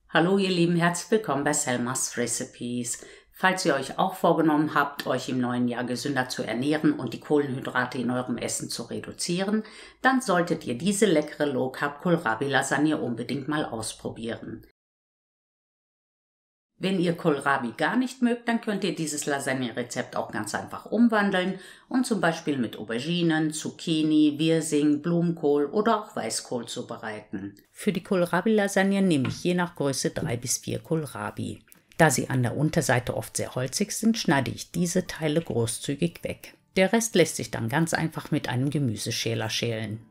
Hallo ihr Lieben, herzlich willkommen bei Selmas Recipes. Falls ihr euch auch vorgenommen habt, euch im neuen Jahr gesünder zu ernähren und die Kohlenhydrate in eurem Essen zu reduzieren, dann solltet ihr diese leckere Low-Carb Kohlrabi-Lasagne unbedingt mal ausprobieren. Wenn ihr Kohlrabi gar nicht mögt, dann könnt ihr dieses Lasagne-Rezept auch ganz einfach umwandeln und zum Beispiel mit Auberginen, Zucchini, Wirsing, Blumenkohl oder auch Weißkohl zubereiten. Für die Kohlrabi-Lasagne nehme ich je nach Größe 3 bis 4 Kohlrabi. Da sie an der Unterseite oft sehr holzig sind, schneide ich diese Teile großzügig weg. Der Rest lässt sich dann ganz einfach mit einem Gemüseschäler schälen.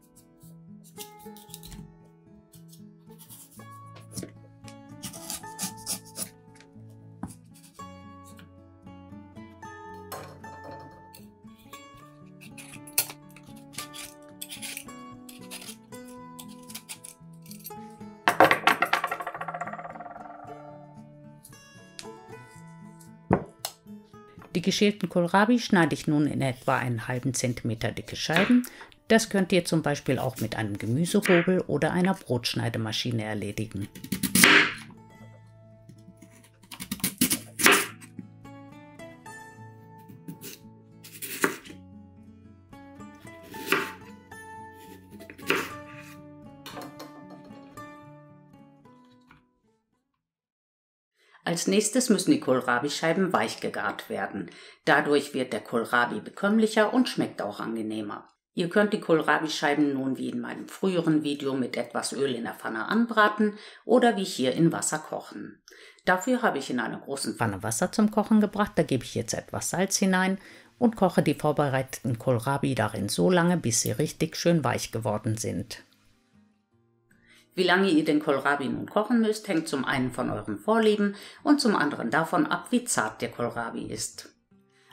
Die geschälten Kohlrabi schneide ich nun in etwa einen halben Zentimeter dicke Scheiben. Das könnt ihr zum Beispiel auch mit einem Gemüsehobel oder einer Brotschneidemaschine erledigen. Als nächstes müssen die Kohlrabi-Scheiben weich gegart werden. Dadurch wird der Kohlrabi bekömmlicher und schmeckt auch angenehmer. Ihr könnt die Kohlrabi-Scheiben nun wie in meinem früheren Video mit etwas Öl in der Pfanne anbraten oder wie hier in Wasser kochen. Dafür habe ich in einer großen Pfanne Wasser zum Kochen gebracht, da gebe ich jetzt etwas Salz hinein und koche die vorbereiteten Kohlrabi darin so lange, bis sie richtig schön weich geworden sind. Wie lange ihr den Kohlrabi nun kochen müsst, hängt zum einen von euren Vorlieben und zum anderen davon ab, wie zart der Kohlrabi ist.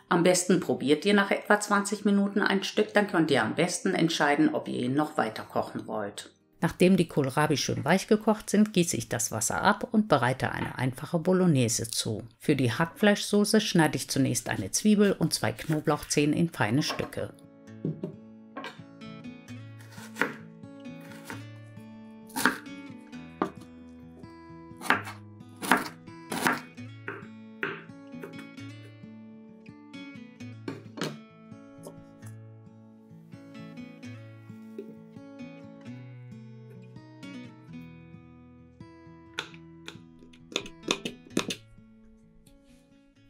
Am besten probiert ihr nach etwa 20 Minuten ein Stück, dann könnt ihr am besten entscheiden, ob ihr ihn noch weiter kochen wollt. Nachdem die Kohlrabi schön weich gekocht sind, gieße ich das Wasser ab und bereite eine einfache Bolognese zu. Für die Hackfleischsoße schneide ich zunächst eine Zwiebel und 2 Knoblauchzehen in feine Stücke.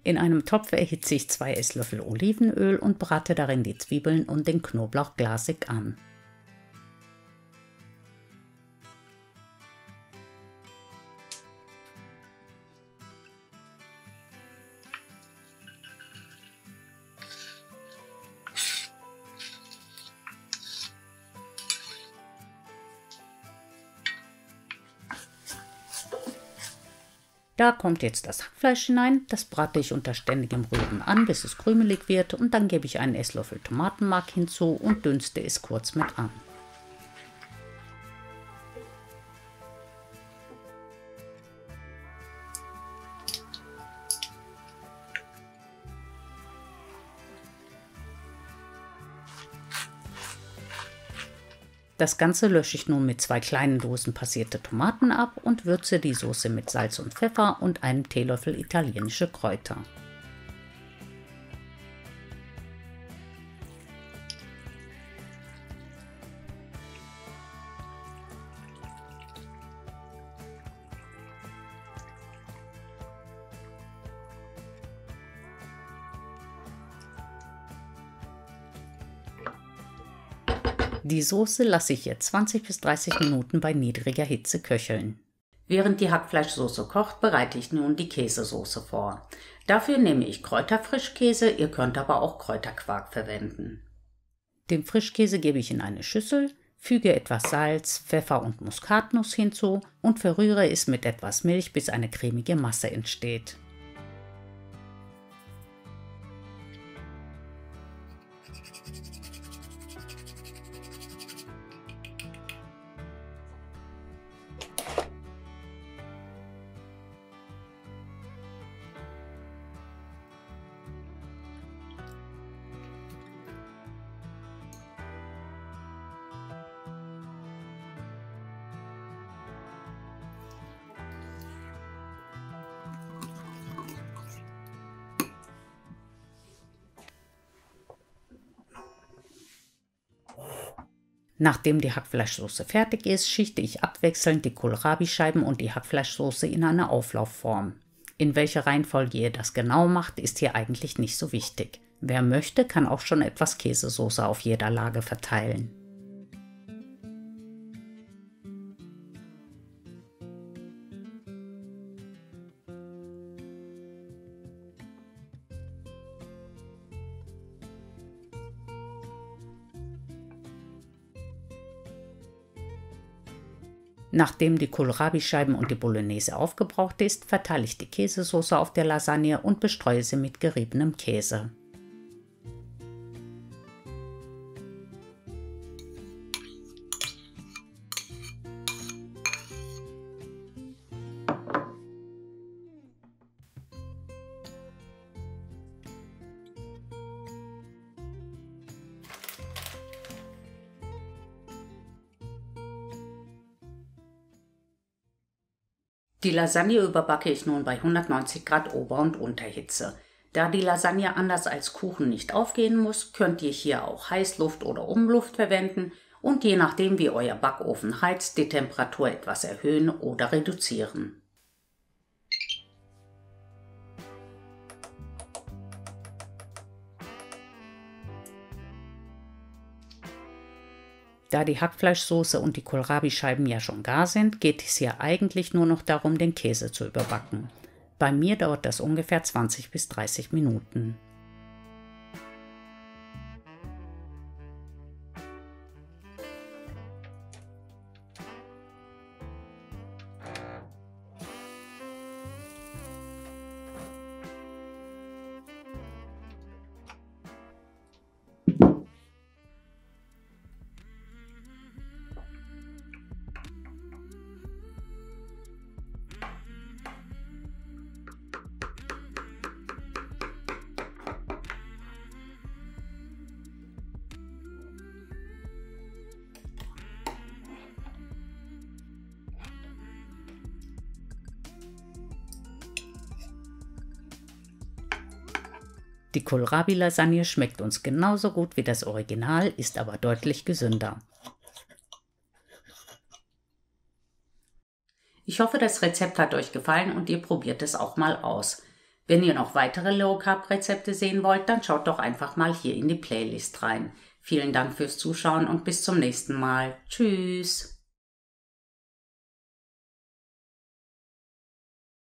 In einem Topf erhitze ich 2 Esslöffel Olivenöl und brate darin die Zwiebeln und den Knoblauch glasig an. Da kommt jetzt das Hackfleisch hinein, das brate ich unter ständigem Rühren an, bis es krümelig wird, und dann gebe ich einen Esslöffel Tomatenmark hinzu und dünste es kurz mit an. Das Ganze lösche ich nun mit 2 kleinen Dosen passierte Tomaten ab und würze die Soße mit Salz und Pfeffer und einem Teelöffel italienische Kräuter. Die Soße lasse ich jetzt 20 bis 30 Minuten bei niedriger Hitze köcheln. Während die Hackfleischsoße kocht, bereite ich nun die Käsesoße vor. Dafür nehme ich Kräuterfrischkäse, ihr könnt aber auch Kräuterquark verwenden. Den Frischkäse gebe ich in eine Schüssel, füge etwas Salz, Pfeffer und Muskatnuss hinzu und verrühre es mit etwas Milch, bis eine cremige Masse entsteht. Nachdem die Hackfleischsoße fertig ist, schichte ich abwechselnd die Kohlrabi-Scheiben und die Hackfleischsoße in eine Auflaufform. In welcher Reihenfolge ihr das genau macht, ist hier eigentlich nicht so wichtig. Wer möchte, kann auch schon etwas Käsesoße auf jeder Lage verteilen. Nachdem die Kohlrabi-Scheiben und die Bolognese aufgebraucht ist, verteile ich die Käsesoße auf der Lasagne und bestreue sie mit geriebenem Käse. Die Lasagne überbacke ich nun bei 190 Grad Ober- und Unterhitze. Da die Lasagne anders als Kuchen nicht aufgehen muss, könnt ihr hier auch Heißluft oder Umluft verwenden und je nachdem wie euer Backofen heizt, die Temperatur etwas erhöhen oder reduzieren. Da die Hackfleischsoße und die Kohlrabi-Scheiben ja schon gar sind, geht es hier eigentlich nur noch darum, den Käse zu überbacken. Bei mir dauert das ungefähr 20 bis 30 Minuten. Die Kohlrabi-Lasagne schmeckt uns genauso gut wie das Original, ist aber deutlich gesünder. Ich hoffe, das Rezept hat euch gefallen und ihr probiert es auch mal aus. Wenn ihr noch weitere Low-Carb-Rezepte sehen wollt, dann schaut doch einfach mal hier in die Playlist rein. Vielen Dank fürs Zuschauen und bis zum nächsten Mal. Tschüss!